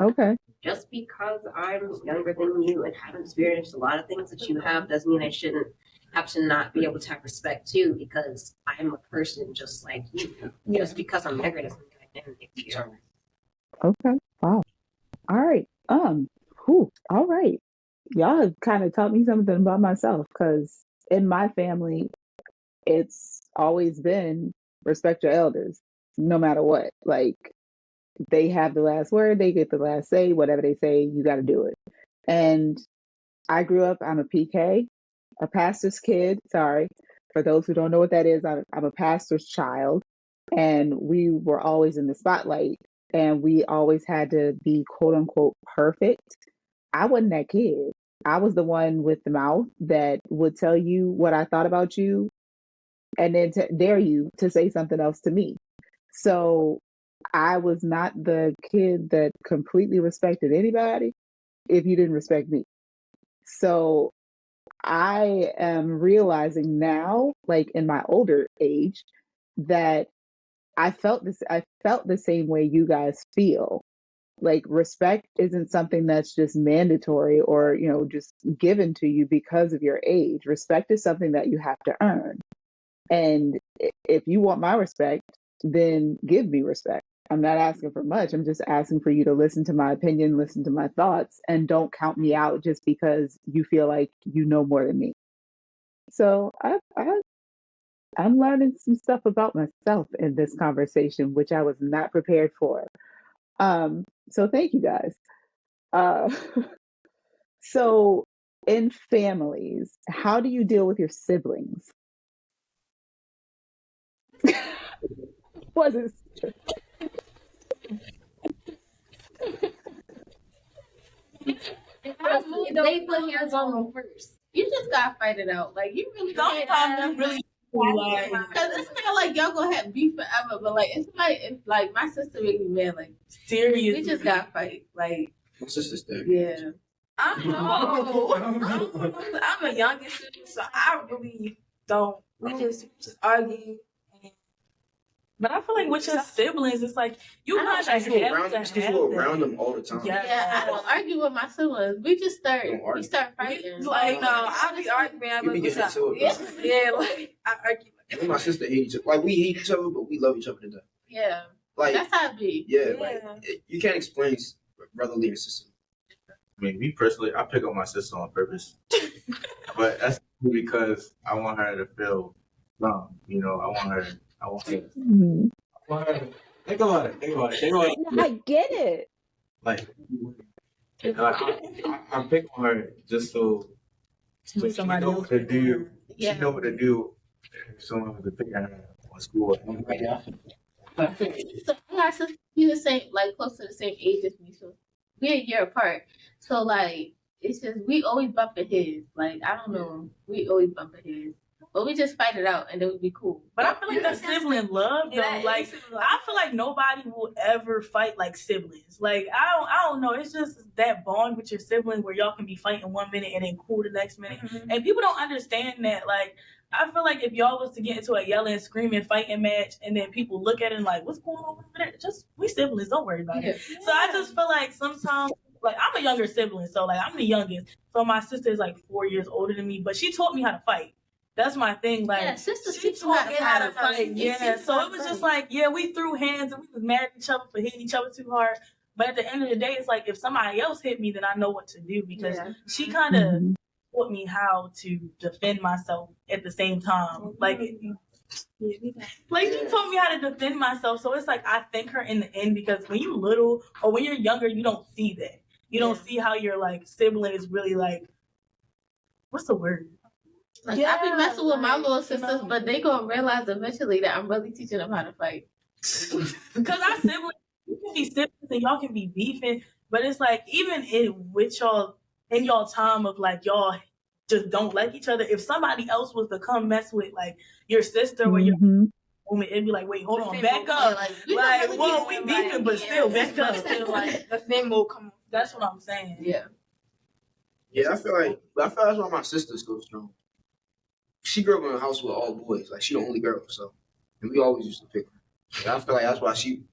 Speaker 2: Okay.
Speaker 10: Just because I'm younger than you and have experienced a lot of things that you have doesn't mean I shouldn't have to not be able to have respect too, because I'm a person just like you. Just because I'm younger doesn't mean I can make you.
Speaker 2: Okay. Wow. All right. All right. Y'all have kind of taught me something about myself, because in my family, it's always been respect your elders, no matter what. Like they have the last word, they get the last say, whatever they say, you got to do it. And I grew up, I'm a PK, a pastor's kid. Sorry. For those who don't know what that is, I'm a pastor's child. And we were always in the spotlight, and we always had to be quote unquote perfect. I wasn't that kid. I was the one with the mouth that would tell you what I thought about you and then to dare you to say something else to me. So I was not the kid that completely respected anybody if you didn't respect me. So I am realizing now, like in my older age, that I felt the same way you guys feel. Like respect isn't something that's just mandatory or, just given to you because of your age. Respect is something that you have to earn. And if you want my respect, then give me respect. I'm not asking for much. I'm just asking for you to listen to my opinion, listen to my thoughts, and don't count me out just because you feel like you know more than me. So I'm learning some stuff about myself in this conversation, which I was not prepared for. So thank you guys. Uh, so in families, how do you deal with your siblings? Was it
Speaker 4: They put hands on them first. You just gotta fight it out. Like you really can't.
Speaker 3: Sometimes you really like,
Speaker 4: Because it's not like y'all gonna have beef forever, but like it's like if like my sister made me mad, like
Speaker 3: serious.
Speaker 4: we just gotta fight. Like
Speaker 6: My sister's there.
Speaker 4: yeah.
Speaker 3: I know. I'm the youngest, so I really don't. We just argue. But I feel like with your siblings, it's like you kind of have
Speaker 6: You go around them all the time.
Speaker 4: Yeah, I don't argue with my siblings. We just start fighting.
Speaker 3: Like no, I be arguing.
Speaker 6: You be getting into it.
Speaker 3: Yeah, like I argue.
Speaker 6: Me and my sister hate each other. Like we hate each other, but we love each other to death.
Speaker 4: Yeah,
Speaker 6: like
Speaker 4: that's how it be.
Speaker 6: Yeah, like you can't explain brotherly and sister.
Speaker 8: I mean, me personally, I pick on my sister on purpose, but that's because I want her to feel wrong. I want her.
Speaker 2: Mm-hmm.
Speaker 8: Think about it.
Speaker 2: I get it.
Speaker 8: Like, I'm picking on her just so she know what to do.
Speaker 4: Yeah.
Speaker 8: She know what to do if someone was to pick on her on school.
Speaker 4: So I got sisters the same, like close to the same age as me, so we're a year apart. So like it's just we always bump heads. Like I don't know, we always bump heads. But we just fight it out and then we'd be cool.
Speaker 3: But I feel like that's sibling love though. Like I feel like nobody will ever fight like siblings. Like I don't know. It's just that bond with your sibling where y'all can be fighting 1 minute and then cool the next minute. Mm-hmm. And people don't understand that. Like I feel like if y'all was to get into a yelling, screaming, fighting match and then people look at it and like, what's going on over there? Just we siblings, don't worry about it. So I just feel like sometimes like I'm a younger sibling, so like I'm the youngest. So my sister is like 4 years older than me, but she taught me how to fight. That's my thing. Like,
Speaker 4: sisters
Speaker 3: she taught me how to fight. Yeah, so it was just like, we threw hands and we was mad at each other for hitting each other too hard. But at the end of the day, it's like if somebody else hit me, then I know what to do because she kind of taught me how to defend myself at the same time. Like she taught me how to defend myself. So it's like I thank her in the end because when you're little or when you're younger, you don't see that. You don't see how your like sibling is really like, what's the word?
Speaker 4: Like I be messing with my little sisters, but they gonna realize eventually that I'm really teaching them how to fight.
Speaker 3: Because our siblings, you can be siblings and y'all can be beefing, but it's like even with y'all in y'all time of like y'all just don't like each other. If somebody else was to come mess with like your sister or your woman, it'd be like, wait, hold on, back up. Like whoa, we beefing, but still back up. Still like the thing will come. That's what I'm saying.
Speaker 6: Yeah. Yeah, I feel like that's why my sister's so strong. She grew up in a house with all boys. Like she the only girl, so and we always used to pick her. And I feel like that's why she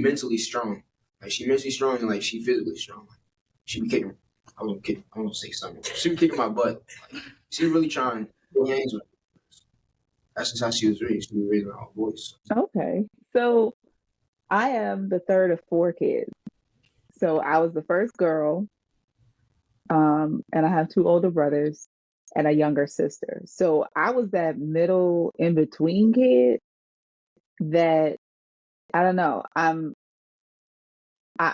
Speaker 6: mentally strong. Like she mentally strong and like she physically strong. Like, she be kicking. I won't say something. She be kicking my butt. Like, she really trying to go hands with her. That's just how she was raised. She was raised with all boys.
Speaker 2: Okay, so I am the third of 4 kids. So I was the first girl, and I have 2 older brothers and a younger sister. So I was that middle in between kid that I don't know. I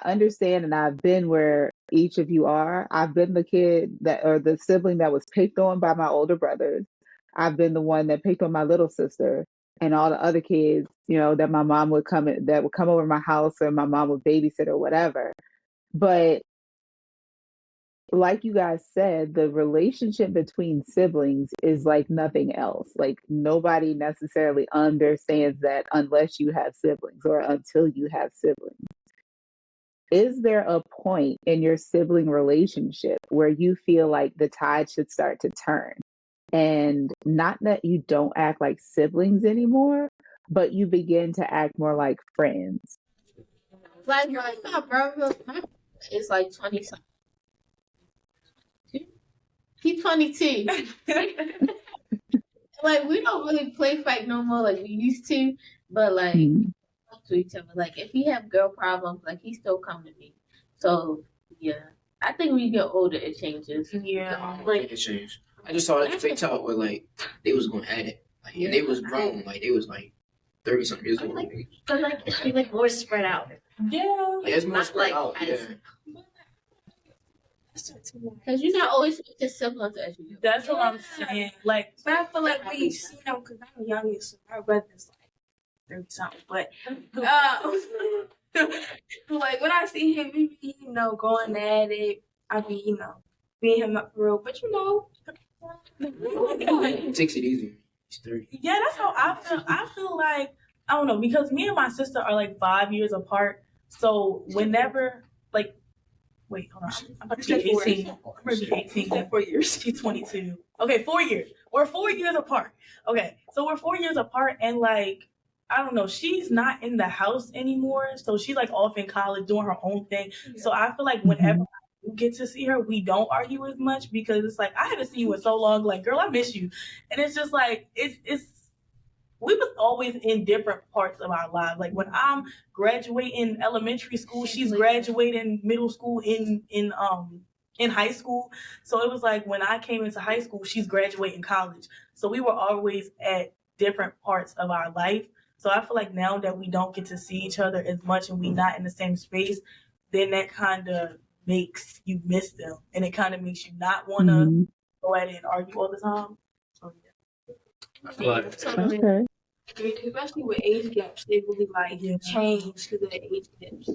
Speaker 2: understand and I've been where each of you are. I've been the kid or the sibling that was picked on by my older brothers. I've been the one that picked on my little sister and all the other kids, that my mom would come over my house or my mom would babysit or whatever. But like you guys said, the relationship between siblings is like nothing else. Like nobody necessarily understands that unless you have siblings or until you have siblings. Is there a point in your sibling relationship where you feel like the tide should start to turn? And not that you don't act like siblings anymore, but you begin to act more like friends.
Speaker 4: Like my brother is like 20 something. He's 22. Like we don't really play fight no more like we used to, but like
Speaker 2: Mm.
Speaker 4: talk to each other. Like if he have girl problems, like he still come to me. So yeah, I think when you get older, it changes.
Speaker 3: Yeah.
Speaker 6: Like it changed. I just saw that TikTok where like they was going at it. Like and they was grown. Like they was like 30 something years old.
Speaker 10: But like it should be like more spread out.
Speaker 3: Yeah.
Speaker 6: Yeah, it's more
Speaker 10: Not
Speaker 6: spread
Speaker 10: like
Speaker 6: out.
Speaker 10: as-
Speaker 6: Yeah.
Speaker 4: Because you're not always with your siblings as you.
Speaker 3: That's what I'm saying. Like,
Speaker 5: But I feel like we see them because I'm youngest, so my brother's like 30 something. But like when I see him, we be, going at it. I be, beating him up for real. But
Speaker 6: He takes it easy. He's 30.
Speaker 3: yeah, that's how I feel. I feel like, I don't know, because me and my sister are like 5 years apart. So whenever, like, wait, hold on. I'm about to be 18. I'm going to be 18. 4 years. She's 22. Okay, 4 years. We're 4 years apart. Okay, so we're 4 years apart, and like, I don't know, she's not in the house anymore. So she's like off in college doing her own thing. So I feel like whenever I get to see her, we don't argue as much because it's like, I haven't seen you in so long. Like, girl, I miss you. And it's just like, it's we was always in different parts of our lives. Like when I'm graduating elementary school, she's graduating middle school in high school. So it was like when I came into high school, she's graduating college. So we were always at different parts of our life. So I feel like now that we don't get to see each other as much and we not in the same space, then that kind of makes you miss them, and it kind of makes you not want to go at it and argue all the time. So yeah.
Speaker 8: I feel like
Speaker 2: Okay.
Speaker 5: especially with age gaps, they really change because of the age gaps.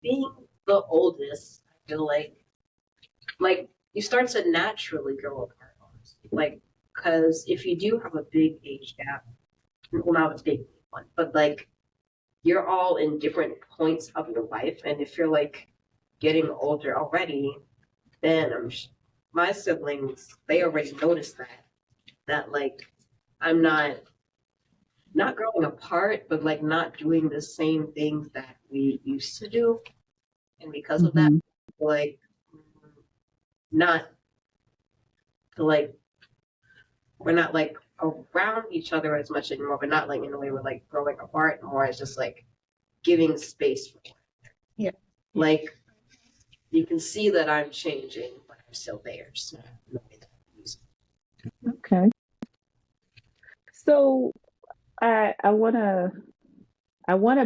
Speaker 10: Being the oldest, I feel like you start to naturally grow apart, honestly. Like, because if you do have a big age gap, well, not a big one, but like you're all in different points of your life, and if you're like getting older already, then my siblings, they already noticed that like I'm not growing apart, but like not doing the same things that we used to do, and because of that, like not like we're not like around each other as much anymore, but not like in a way we're like growing apart. More as just like giving space for one another.
Speaker 4: Yeah.
Speaker 10: Like you can see that I'm changing, but I'm still there. So
Speaker 2: Okay. So I wanna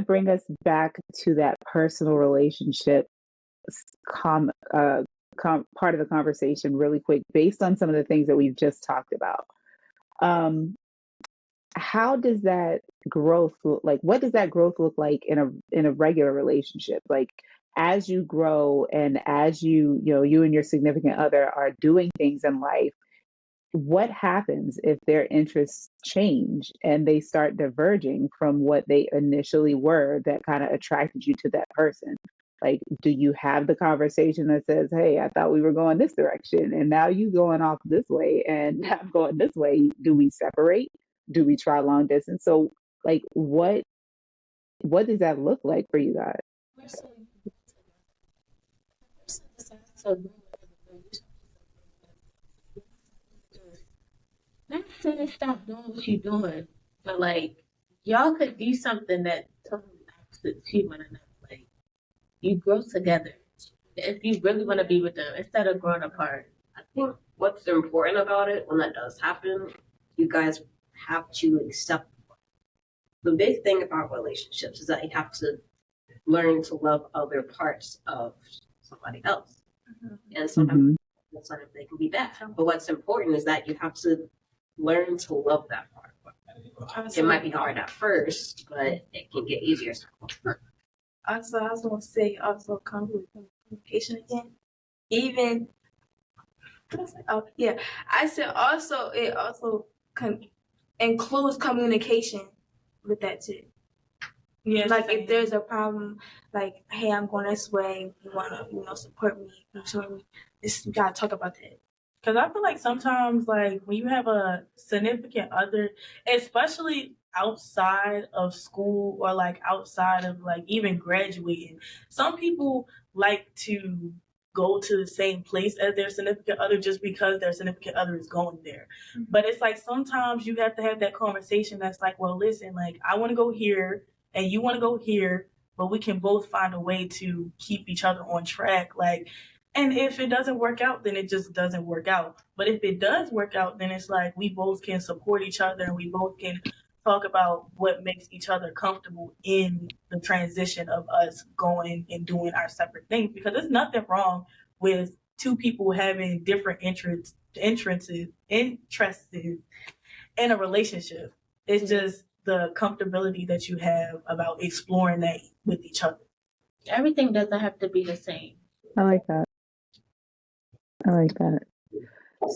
Speaker 2: bring us back to that personal relationship part of the conversation really quick, based on some of the things that we've just talked about. How does that growth look like? What does that growth look like in a regular relationship? Like as you grow and as you and your significant other are doing things in life, what happens if their interests change and they start diverging from what they initially were that kind of attracted you to that person? Like, do you have the conversation that says, hey, I thought we were going this direction and now you going off this way and I'm going this way? Do we separate? Do we try long distance? So like what does that look like for you guys?
Speaker 4: Not to stop doing what you're doing, but like y'all could do something that totally opposite to one another. Like you grow together if you really want to be with them instead of growing apart.
Speaker 10: I think what's important about it when that does happen, you guys have to accept. The big thing about relationships is that you have to learn to love other parts of somebody else. And sometimes they can be bad. But what's important is that you have to learn to love that part. It might be hard at first, but it can get easier.
Speaker 5: Also, I was going to say also communication again. even oh yeah, I said also it also includes communication with that too.
Speaker 3: Yes.
Speaker 5: Like if there's a problem, like hey, I'm going this way, you wanna support me, support me. You gotta talk about that.
Speaker 3: Because I feel like sometimes, like, when you have a significant other, especially outside of school or, like, outside of, like, even graduating, some people like to go to the same place as their significant other just because their significant other is going there. Mm-hmm. But it's like sometimes you have to have that conversation that's like, well, listen, like, I want to go here and you want to go here, but we can both find a way to keep each other on track. Like, and if it doesn't work out, then it just doesn't work out. But if it does work out, then it's like we both can support each other and we both can talk about what makes each other comfortable in the transition of us going and doing our separate things. Because there's nothing wrong with two people having different interests in a relationship. It's just the comfortability that you have about exploring that with each other.
Speaker 4: Everything doesn't have to be the same.
Speaker 2: I like that.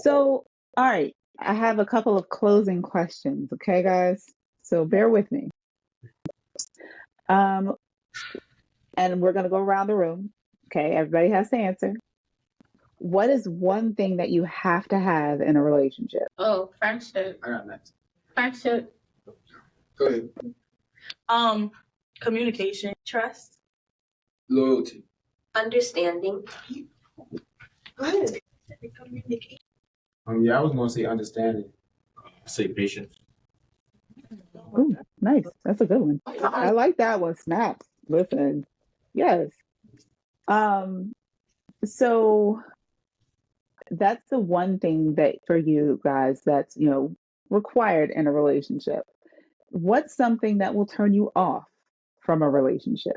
Speaker 2: So, all right, I have a couple of closing questions, okay, guys? So bear with me. And we're gonna go around the room. Okay, everybody has to answer. What is one thing that you have to have in a relationship?
Speaker 4: Oh, friendship.
Speaker 9: I got next.
Speaker 4: Friendship.
Speaker 9: Go ahead.
Speaker 3: Communication,
Speaker 5: Trust.
Speaker 6: Loyalty.
Speaker 7: Understanding.
Speaker 5: Communication.
Speaker 9: Yeah, I was gonna say understanding.
Speaker 8: Say patience.
Speaker 2: Ooh, nice. That's a good one. I like that one. Snaps. Listen. Yes. So that's the one thing that for you guys that's, required in a relationship. What's something that will turn you off from a relationship?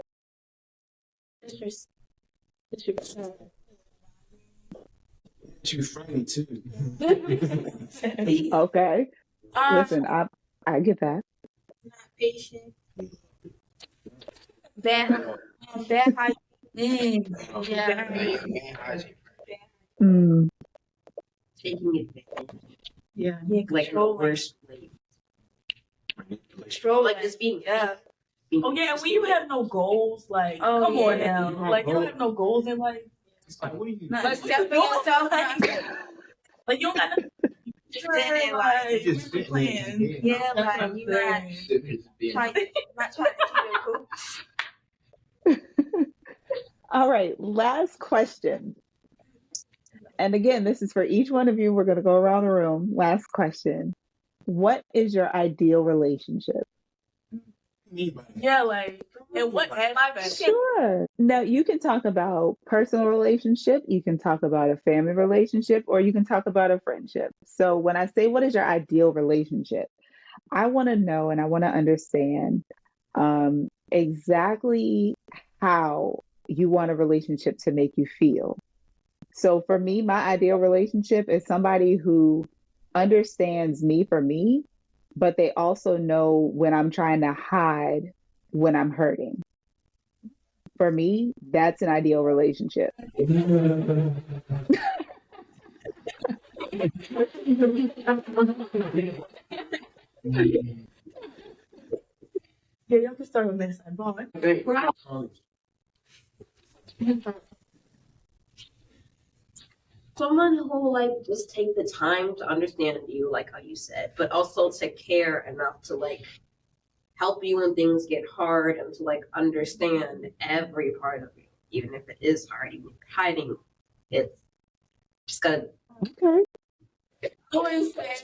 Speaker 9: Too funny too.
Speaker 2: Okay. Listen, I get that.
Speaker 5: Not patient. Bad hygiene.
Speaker 10: Taking advantage.
Speaker 2: Yeah.
Speaker 10: Like the worst way. Like just being
Speaker 3: Oh yeah, when you have no goals, like come on now, like you don't have no goals in life.
Speaker 9: It's like, what are you?
Speaker 5: But yourself,
Speaker 3: Like you don't got nothing.
Speaker 5: like
Speaker 9: You just
Speaker 3: playing.
Speaker 5: yeah, like you're not trying to keep it cool.
Speaker 2: All right, last question. And again, this is for each one of you. We're going to go around the room. Last question. What is your ideal relationship?
Speaker 3: Yeah, like in what aspect?
Speaker 2: Sure. Now, you can talk about personal relationship, you can talk about a family relationship, or you can talk about a friendship. So when I say what is your ideal relationship, I want to know and I want to understand exactly how you want a relationship to make you feel. So for me, my ideal relationship is somebody who understands me for me, but they also know when I'm trying to hide when I'm hurting. For me, that's an ideal relationship.
Speaker 3: Yeah, y'all can start with this. I bought.
Speaker 10: someone who like just take the time to understand you, like how you said, but also to care enough to like help you when things get hard and to like understand every part of you, even if it is hard, even if you're hiding. It's just gotta.
Speaker 2: Okay.
Speaker 5: I would say,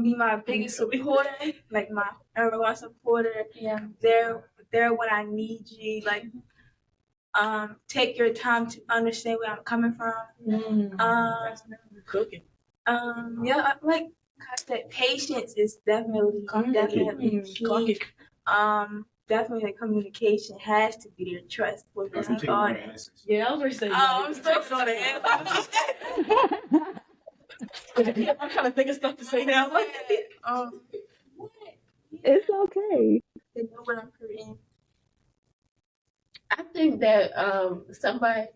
Speaker 5: be my biggest supporter, like my everyone supporter.
Speaker 4: Yeah.
Speaker 5: There when I need you. Like, take your time to understand where I'm coming from.
Speaker 3: Cooking.
Speaker 5: Yeah, like I said, patience is definitely key. Definitely the communication has to be there. Trust with
Speaker 9: I'm taking
Speaker 5: all
Speaker 9: my
Speaker 5: that.
Speaker 9: answers.
Speaker 3: Yeah, I was gonna say.
Speaker 5: I'm still on the
Speaker 3: I'm trying to think of stuff to say now.
Speaker 2: It's okay.
Speaker 5: They know what I'm hurting.
Speaker 4: I think that somebody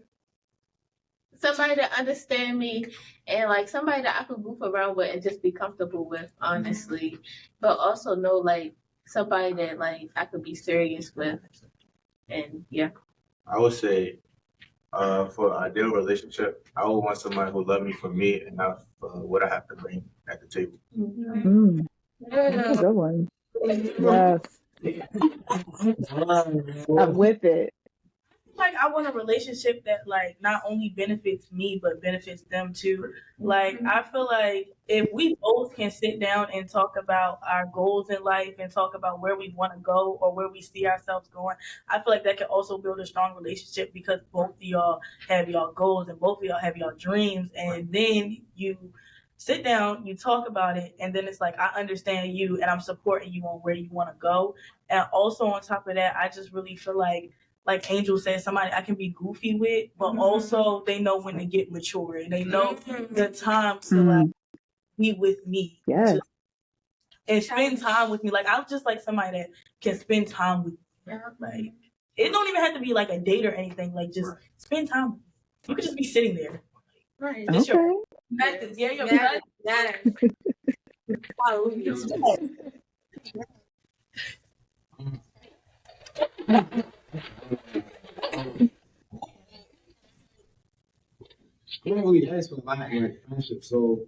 Speaker 4: somebody to understand me, and like somebody that I could goof around with and just be comfortable with, honestly. But also know like somebody that like I could be serious with, and yeah.
Speaker 8: I would say, for an ideal relationship, I would want somebody who love me for me and not for what I have to bring at the table.
Speaker 2: That's a good one. Yes, I'm with it.
Speaker 3: Like I want a relationship that like not only benefits me but benefits them too. Like I feel like if we both can sit down and talk about our goals in life and talk about where we want to go or where we see ourselves going, I feel like that can also build a strong relationship because both of y'all have y'all goals and both of y'all have y'all dreams, and then you sit down, you talk about it, and then it's like I understand you and I'm supporting you on where you want to go. And also on top of that, I just really feel like Angel said, somebody I can be goofy with, but also they know when to get mature and they know the time to like be with me
Speaker 2: Yes.
Speaker 3: and spend time with me. Like I'm just like somebody that can spend time with me. Like it don't even have to be like a date or anything. Like just spend time with me. You could just be sitting there.
Speaker 5: Right.
Speaker 3: Just
Speaker 2: Okay.
Speaker 3: your practice. Yeah, your practice.
Speaker 9: I don't really ask for a lot in like friendship. So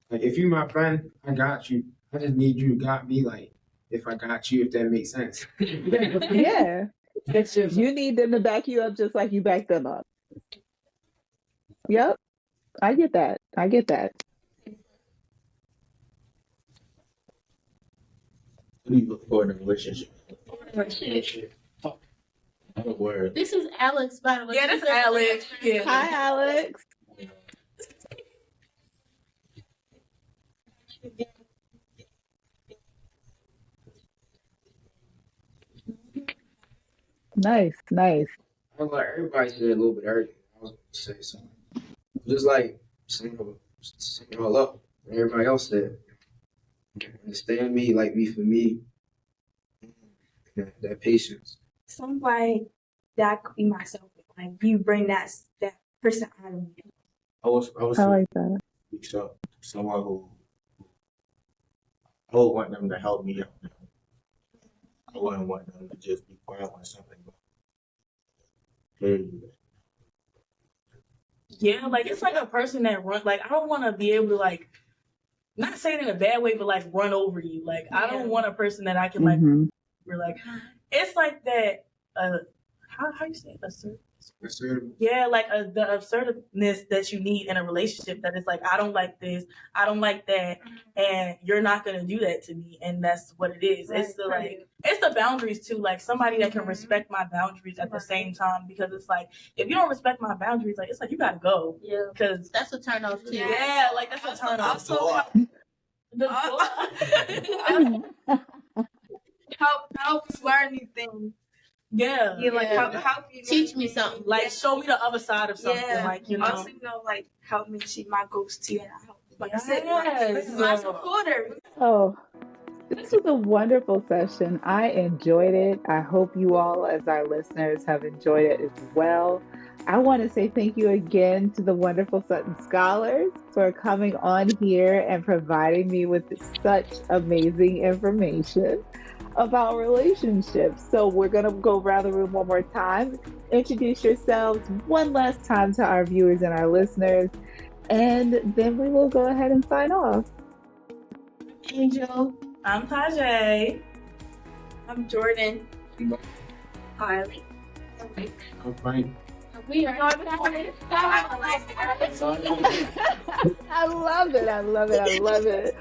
Speaker 9: like if you my friend, I got you. I just need you to got me like if I got you, if that makes sense.
Speaker 2: Yeah. You need them to back you up just like you back them up. Yep. I get that. I get that.
Speaker 8: What do you look for in a relationship? Not a word.
Speaker 4: This is Alex, by the way.
Speaker 3: Yeah, that's Alex. Yeah.
Speaker 2: Hi, Alex. Nice, nice.
Speaker 6: I was like, everybody said a little bit earlier. I was going to say something. Just like sum it all up. And everybody else said, understand me, like me for me. That patience.
Speaker 5: Somebody that I could be myself with. Like you bring that person out of me.
Speaker 8: I was
Speaker 2: I like that.
Speaker 8: so someone who I would want them to help me out. I wouldn't want them to just be quiet on something. Hey,
Speaker 3: Yeah, like it's like a person that run. Like I don't want to be able to like, not saying it in a bad way, but like run over you. Like I don't want a person that I can like.
Speaker 2: Mhm.
Speaker 3: We're like, it's like that. How you say it?
Speaker 6: Assertive.
Speaker 3: Yeah, like the assertiveness that you need in a relationship. That it's like I don't like this, I don't like that, and you're not gonna do that to me, and that's what it is. It's the like it's the boundaries too. Like somebody that can respect my boundaries at the same time, because it's like if you don't respect my boundaries, like it's like you gotta go.
Speaker 4: Yeah,
Speaker 3: because
Speaker 4: that's a turn off too.
Speaker 3: Yeah, like that's a turn off.
Speaker 5: Help learn new things.
Speaker 3: Yeah,
Speaker 5: Like help you
Speaker 4: teach me something.
Speaker 3: Like show me the other side of something.
Speaker 5: Yeah.
Speaker 3: Like you know,
Speaker 5: also like help me achieve my goals too, and I help. Like I said,
Speaker 3: Yes.
Speaker 5: my supporter.
Speaker 2: Oh, this was a wonderful session. I enjoyed it. I hope you all, as our listeners, have enjoyed it as well. I want to say thank you again to the wonderful Sutton Scholars for coming on here and providing me with such amazing information about relationships. So we're going to go around the room one more time. Introduce yourselves one last time to our viewers and our listeners, and then we will go ahead and sign off.
Speaker 4: Angel.
Speaker 3: I'm Tajay.
Speaker 5: I'm Jordan. Kylie.
Speaker 9: I'm fine.
Speaker 4: We are
Speaker 2: I love it. I love it. I love it.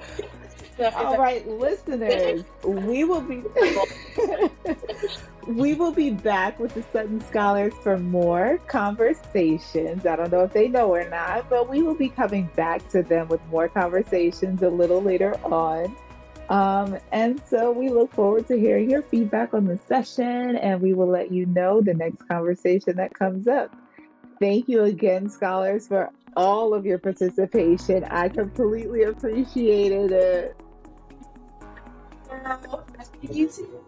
Speaker 2: All right, listeners, we will be back with the Sutton Scholars for more conversations. I don't know if they know or not, but we will be coming back to them with more conversations a little later on. And so we look forward to hearing your feedback on the session, and we will let you know the next conversation that comes up. Thank you again, scholars, for all of your participation. I completely appreciated it.
Speaker 5: You too.